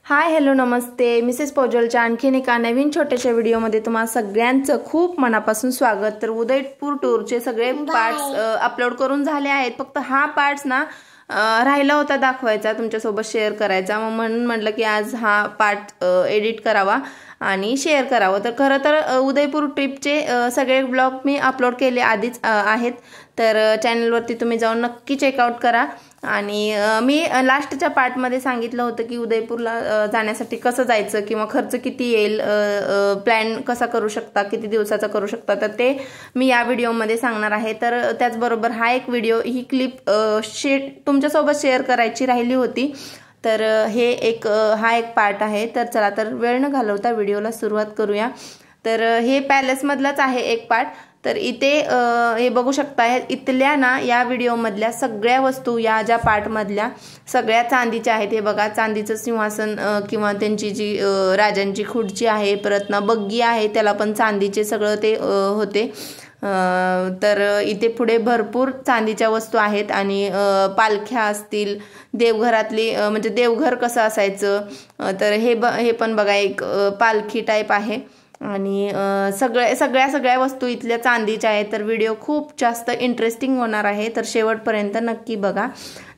Hi hello नमस्ते Mrs पोजलच्या आणखीन एका नवीन छोट्याशा व्हिडिओमध्ये तुम्हाला सगळ्यांचं खूप मनापासून स्वागत। तर उदयपूर टूरचे सगळे पार्ट्स अपलोड करून झाले आहेत, फक्त हा पार्ट्स ना राहिला होता दाखवायचा, तुमच्यासोबत शेअर करायचा। मग म्हणून म्हटलं की आज हा पार्ट एडिट करावा आणि शेअर करावं। तर खरं तर उदयपूर ट्रिपचे सगळे ब्लॉग मी अपलोड केले आधीच आहेत, तर चॅनलवरती तुम्ही जाऊन नक्की चेकआउट करा। आणि मी लास्टच्या पार्टमध्ये सांगितलं होतं की उदयपूरला जाण्यासाठी कसं जायचं किंवा खर्च किती येईल, प्लॅन कसा करू शकता, किती दिवसाचा करू शकता, तर ते मी या व्हिडिओमध्ये सांगणार आहे। तर त्याचबरोबर हा एक व्हिडिओ, ही क्लिप तुमच्यासोबत शेअर करायची राहिली होती, तर हा एक पार्ट आहे। तर चला, तर वेळ न घालवता व्हिडिओला सुरुवात करूया। तर हे पॅलेस मधलाच आहे एक पार्ट। तर इथे हे बघू शकता, इथल्या ना या व्हिडिओ मधल्या सगळ्या वस्तू, या ज्या पार्ट मधल्या सगळ्या चांदीच्या आहेत। हे बघा, चांदीचं सिंहासन किंवा त्यांची जी राजांची खुर्ची आहे, परत ना बग्गी आहे, त्याला पण चांदीचे सगळं ते होते। तर इथे पुढे भरपूर चांदीच्या वस्तू आहेत आणि पालख्या असतील, देवघरातली म्हणजे देवघर कसं असायचं, तर हे पण बघा एक पालखी टाईप आहे। आणि सगळ्या वस्तू इथल्या चांदीच्या आहेत। तर व्हिडिओ खूप जास्त इंटरेस्टिंग होणार आहे, तर शेवटपर्यंत नक्की बघा।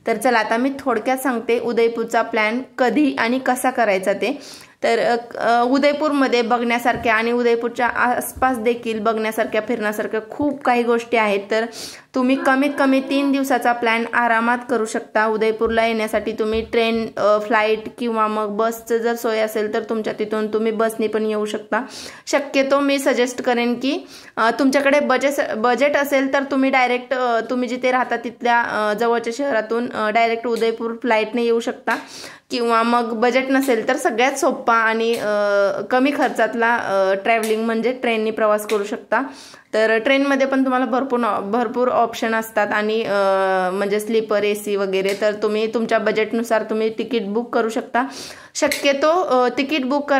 तर चला, आता मी थोडक्यात सांगते उदयपूरचा प्लॅन कधी आणि कसा करायचा ते। तर उदयपूरमध्ये बघण्यासारख्या आणि उदयपूरच्या आसपास देखील बघण्यासारख्या, फिरण्यासारख्या खूप काही गोष्टी आहेत। तर तुम्ही कमीत कमी 3 दिवसाचा प्लॅन आरामात करू शकता। उदयपूरला येण्यासाठी तुम्ही ट्रेन, फ्लाईट किंवा मग बसचं जर सोय असेल तर तुमच्या तिथून तुम्ही बसने पण येऊ शकता। शक्यतो मी सजेस्ट करेन की तुमच्याकडे बजेट असेल तर तुम्ही डायरेक्ट तुम्ही जिथे राहता तिथल्या जवळच्या शहरातून डायरेक्ट उदयपूर फ्लाईटने येऊ शकता, किंवा मग बजेट नसेल तर सगळ्यात सोपा आणि कमी खर्चातला ट्रॅव्हलिंग म्हणजे ट्रेननी प्रवास करू शकता। तर ट्रेनमध्ये पण तुम्हाला भरपूर ऑप्शन असतात आणि म्हणजे स्लीपर, AC वगैरे। तर तुम्ही तुमच्या बजेटनुसार तुम्ही तिकीट बुक करू शकता। शक्यतो तिकीट बुक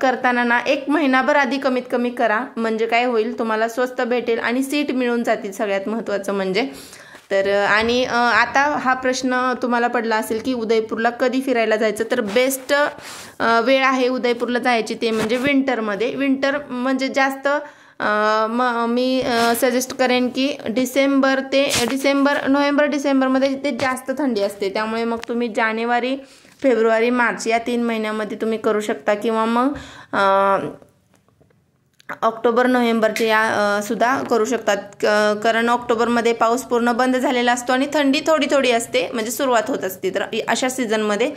करताना ना 1 महिनाभर आधी कमीत कमी करा, म्हणजे काय होईल, तुम्हाला स्वस्त भेटेल आणि सीट मिळून जातील, सगळ्यात महत्त्वाचं म्हणजे। तर आणि आता हा प्रश्न तुम्हाला पडला असेल की उदयपूरला कधी फिरायला जायचं, तर बेस्ट वेळ आहे उदयपूरला जायची ते म्हणजे विंटरमध्ये। विंटर म्हणजे जास्त मी सजेस्ट करेन की नोव्हेंबर डिसेंबरमध्ये ते जास्त थंडी असते, त्यामुळे मग तुम्ही जानेवारी, फेब्रुवारी, मार्च या 3 महिन्यामध्ये तुम्ही करू शकता, किंवा मग ऑक्टोबर, नोव्हेंबरचे या सुद्धा करू शकतात। कारण ऑक्टोबरमध्ये पाऊस पूर्ण बंद झालेला असतो आणि थंडी थोडी असते, म्हणजे सुरुवात होत असते। तर अशा सीझनमध्ये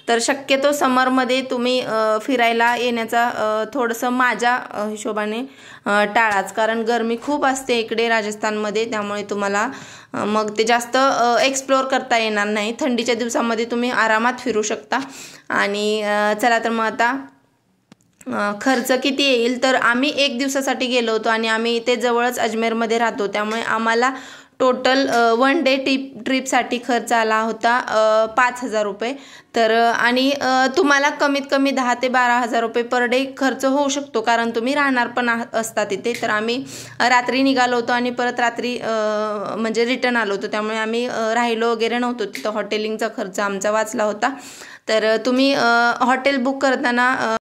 तर शक्यतो समरमध्ये तुम्ही फिरायला येण्याचा थोडंसं माझ्या हिशोबाने टाळाच, कारण गरमी खूप असते इकडे राजस्थानमध्ये, त्यामुळे तुम्हाला मग ते जास्त एक्सप्लोअर करता येणार नाही। थंडीच्या दिवसामध्ये तुम्ही आरामात फिरू शकता। आणि चला, तर मग आता खर्च किती येईल, तर आम्ही 1 दिवसासाठी गेलो होतो आणि आम्ही इथे जवळच अजमेरमध्ये राहतो, त्यामुळे आम्हाला टोटल 1 डे ट्रिपसाठी खर्च आला होता 5,000 रुपये। तर आणि तुम्हाला कमीत कमी 10 ते 12,000 रुपये पर डे खर्च होऊ शकतो, कारण तुम्ही राहणार पण असता तिथे। तर आम्ही रात्री निघालो होतो आणि परत रात्री म्हणजे रिटर्न आलो होतो, त्यामुळे आम्ही राहिलो वगैरे नव्हतो तिथं, हॉटेलिंगचा खर्च आमचा वाचला होता। तर तुम्ही हॉटेल बुक करताना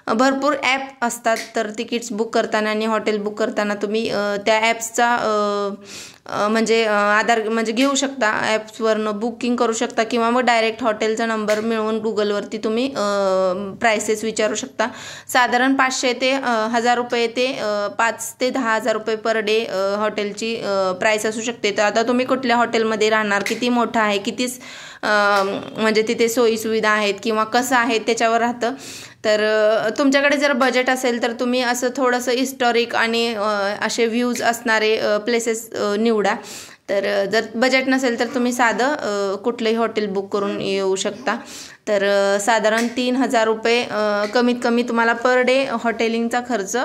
भरपूर ॲप असतात, तर तिकीट्स बुक करताना आणि हॉटेल बुक करताना तुम्ही त्या ॲप्सचा म्हणजे घेऊ शकता, ॲप्सवरनं बुकिंग करू शकता, किंवा मग डायरेक्ट हॉटेलचा नंबर मिळवून गुगलवरती तुम्ही प्राइसेस विचारू शकता। साधारण 500 ते 1000 रुपये ते 5 ते 10,000 रुपये पर डे हॉटेलची प्राइस असू शकते। तर आता तुम्ही कुठल्या हॉटेलमध्ये राहणार, किती मोठं आहे, कितीच म्हणजे तिथे सोयीसुविधा आहेत किंवा कसं आहे त्याच्यावर राहतं। तर तुमच्याकडे जर बजेट असेल तर तुम्ही असं थोडंसं हिस्टॉरिक आणि असे व्ह्यूज असणारे प्लेसेस निवडा। तर जर बजेट नसेल तर तुम्ही साधं कुठलंही हॉटेल बुक करून येऊ शकता। तर साधारण 3,000 रुपये कमीत कमी तुम्हाला पर डे हॉटेलिंगचा खर्च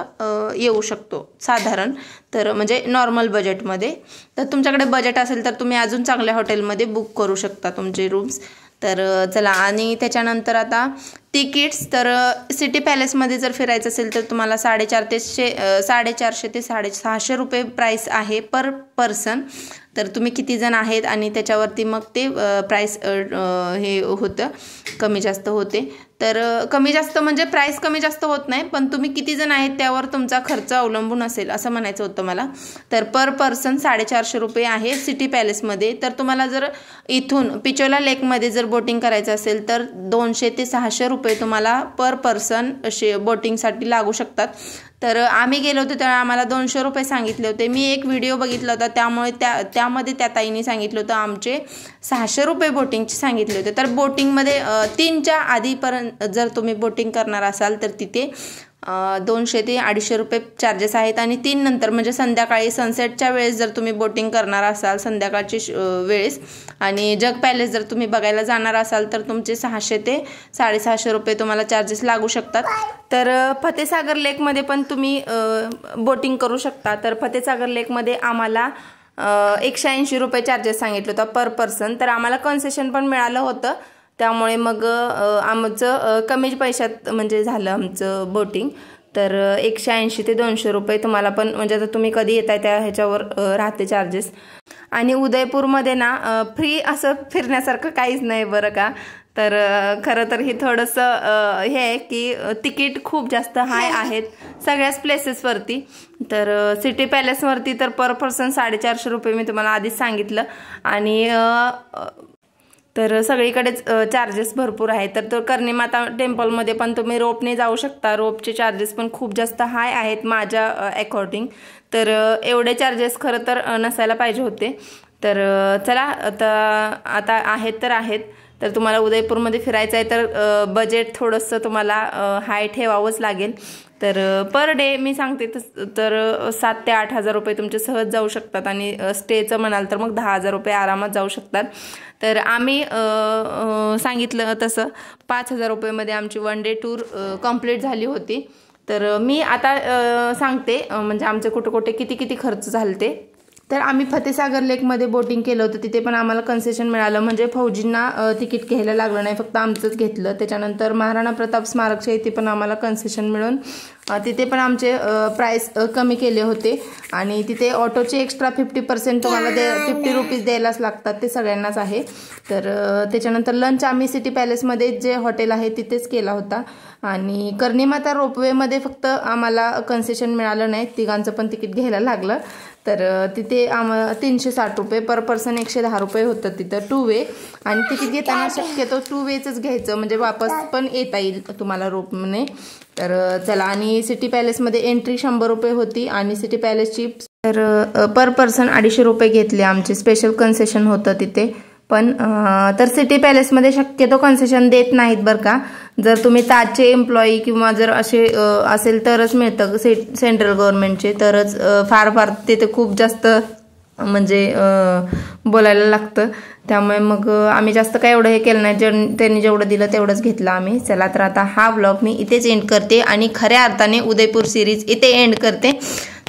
येऊ शकतो साधारण, तर म्हणजे नॉर्मल बजेटमध्ये। तर तुमच्याकडे बजेट असेल तर तुम्ही अजून चांगल्या हॉटेलमध्ये बुक करू शकता तुमचे रूम्स। तर चला, आणि त्याच्यानंतर आता तिकीट्स, तर सिटी पॅलेसमध्ये जर फिरायचं असेल तर तुम्हाला 450 ते 650 रुपये प्राइस आहे पर पर्सन। तर तुम्ही किती जण आहेत आणि त्याच्यावरती मग ते प्राईस हे होतं, कमी जास्त होते. तर कमी जास्त म्हणजे प्राईस कमी जास्त होत नाही, पण तुम्ही किती जण आहेत त्यावर तुमचा खर्च अवलंबून असेल असं म्हणायचं होतं मला. तर पर पर्सन 450 रुपये आहे सिटी पॅलेसमध्ये. तर तुम्हाला जर इथून पिचोला लेकमध्ये जर बोटिंग करायचं असेल तर 200 ते 600 रुपये तुम्हाला पर पर्सन असे बोटिंगसाठी लागू शकतात. तर आम्ही गेलो होतो तेव्हा आम्हाला 200 रुपये सांगितले होते. मी एक व्हिडिओ बघितला होता, त्यामुळे त्यामध्ये त्या ताईंनी सांगितलं होतं आमचे 600 रुपये बोटिंगचे सांगितले होते. तर बोटिंगमध्ये 3च्या आधीपर्यंत जर तुम्ही बोटिंग करणार असाल तर तिथे 200 ते 250 रुपये चार्जेस आहेत. आणि 3 नंतर म्हणजे संध्याकाळी सनसेटच्या वेळेस जर तुम्ही बोटिंग करणार असाल संध्याकाळची वेळेस आणि जग पॅलेस जर तुम्ही बघायला जाणार असाल तर तुमचे 600 ते 650 रुपये तुम्हाला चार्जेस लागू शकतात. तर फतेसागर लेकमध्ये पण तुम्ही बोटिंग करू शकता. तर फतेसागर लेकमध्ये आम्हाला 180 रुपये चार्जेस सांगितलं होतं पर पर्सन. तर आम्हाला कन्सेशन पण मिळालं होतं, त्यामुळे मग आमचं कमी पैशात म्हणजे झालं आमचं बोटिंग. तर 180 ते 200 रुपये तुम्हाला पण म्हणजे आता तुम्ही कधी येताय त्या ह्याच्यावर राहते चार्जेस. आणि उदयपूरमध्ये ना फ्री असं फिरण्यासारखं काहीच नाही बरं का. तर खरं तर हे थोडंसं हे आहे की तिकीट खूप जास्त हाय आहेत सगळ्याच प्लेसेसवरती. तर सिटी पॅलेसवरती तर पर पर्सन 450 रुपये मी तुम्हाला आधीच सांगितलं. आणि तर सगळीकडेच चार्जेस भरपूर आहेत. तर तो कर्णीमाता टेम्पलमध्ये पण तुम्ही रोपने जाऊ शकता. रोपचे चार्जेस पण खूप जास्त हाय आहेत माझ्या अकॉर्डिंग. तर एवढे चार्जेस खरं तर नसायला पाहिजे होते. तर चला आता आहेत तर आहेत. तर तुम्हाला उदयपूरमध्ये फिरायचं आहे तर बजेट थोडंसं तुम्हाला हाय ठेवावंच लागेल. तर पर डे मी सांगते तर 7 ते 8 हजार रुपये तुमचे सहज जाऊ शकतात. आणि स्टेचं म्हणाल तर मग 10,000 रुपये आरामात जाऊ शकतात. तर आम्ही सांगितलं तसं 5,000 रुपयेमध्ये आमची 1 डे टूर कंप्लीट झाली होती. तर मी आता सांगते म्हणजे आमचे कुठे कुठे किती किती खर्च झाले ते. तर आम्ही फतेसागर लेकमध्ये बोटिंग केलं होतं, तिथे पण आम्हाला कन्सेशन मिळालं. म्हणजे फौजींना तिकीट घ्यायला लागलं नाही, फक्त आमचंच घेतलं. त्याच्यानंतर महाराणा प्रताप स्मारकच्या इथे पण आम्हाला कन्सेशन मिळून तिथे पण आमचे प्राईस कमी केले होते. आणि तिथे ऑटोचे एक्स्ट्रा 50% तुम्हाला 50 रुपीज द्यायलाच लागतात, ते सगळ्यांनाच आहे. तर त्याच्यानंतर लंच आम्ही सिटी पॅलेसमध्ये जे हॉटेल आहे तिथेच केला होता. आणि कर्णीमाता रोपवेमध्ये फक्त आम्हाला कन्सेशन मिळालं नाही, तिघांचं पण तिकीट घ्यायला लागलं. तर तिथे आम्हाला 360 रुपये पर पर्सन 110 रुपये होतं तिथं 2 वे. आणि तिकीट घेताना शक्यतो 2 वेचंच घ्यायचं म्हणजे वापस पण येता येईल तुम्हाला रोपने. तर चला. आणि सिटी पॅलेसमध्ये एंट्री 100 रुपये होती आणि सिटी पॅलेसची तर पर पर्सन 250 रुपये घेतले आमचे. स्पेशल कन्सेशन होतं तिथे पण. तर सिटी पॅलेसमध्ये शक्यतो कन्सेशन देत नाहीत बरं का. जर तुम्ही ताजचे एम्प्लॉई किंवा जर असे असेल तरच मिळतं सेंट्रल गव्हर्नमेंटचे, तरच फार तिथे खूप जास्त म्हणजे बोलायला लागतं. त्यामुळे मग आम्ही जास्त काय एवढं हे केलं नाही, त्यांनी जेवढं दिलं तेवढंच घेतलं आम्ही. चला तर आता हा ब्लॉग मी इथेच एंड करते आणि खऱ्या अर्थाने उदयपूर सिरीज इथे एंड करते.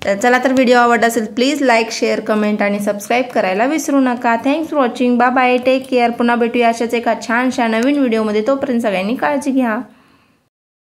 तर चला तर व्हिडिओ आवडला असेल प्लीज लाईक शेअर कमेंट आणि सबस्क्राईब करायला विसरू नका. Thanks for watching. Bye bye. Take care. पुन्हा भेटूया अशाच एका छानशा नवीन व्हिडिओमध्ये. तोपर्यंत सगळ्यांनी काळजी घ्या.